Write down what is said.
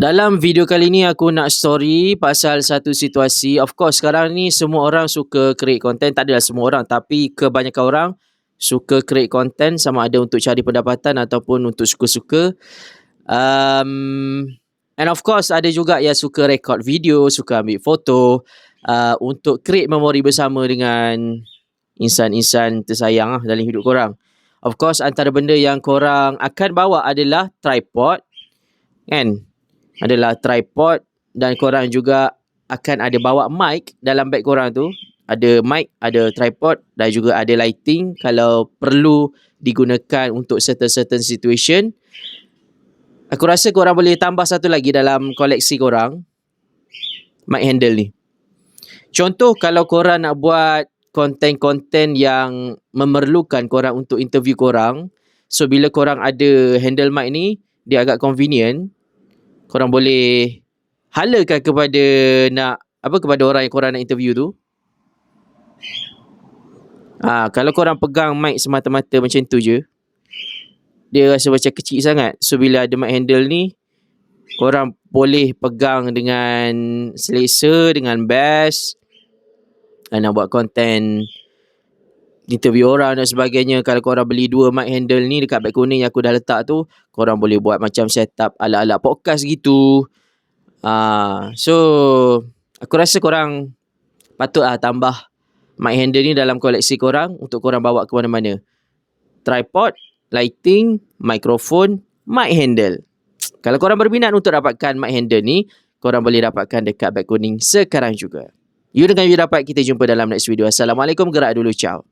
Dalam video kali ni aku nak story pasal satu situasi. Of course sekarang ni semua orang suka create content. Tak adalah semua orang, tapi kebanyakan orang suka create content, sama ada untuk cari pendapatan ataupun untuk suka-suka. And of course ada juga yang suka record video, suka ambil foto untuk create memori bersama dengan insan-insan tersayang dalam hidup korang. Of course antara benda yang korang akan bawa adalah tripod, kan? Adalah tripod, dan korang juga akan ada bawa mic dalam beg korang tu. Ada mic, ada tripod dan juga ada lighting kalau perlu digunakan untuk certain situation. Aku rasa korang boleh tambah satu lagi dalam koleksi korang, mic handle ni. Contoh kalau korang nak buat konten-konten yang memerlukan korang untuk interview korang, so bila korang ada handle mic ni, dia agak convenient. Korang boleh halakan kepada orang yang korang nak interview tu. Kalau korang pegang mic semata-mata macam tu je, dia rasa macam kecil sangat. So bila ada mic handle ni, korang boleh pegang dengan selesa, dengan best. Nak buat konten interview orang dan sebagainya. Kalau korang beli 2 mic handle ni dekat beg kuning yang aku dah letak tu, korang boleh buat macam setup ala-ala podcast gitu. So aku rasa korang patut tambah mic handle ni dalam koleksi korang untuk korang bawa ke mana-mana. Tripod, lighting, mikrofon, mic handle. Kalau korang berminat untuk dapatkan mic handle ni, korang boleh dapatkan dekat beg kuning sekarang juga. You dengan you dapat, kita jumpa dalam next video. Assalamualaikum, gerak dulu, ciao.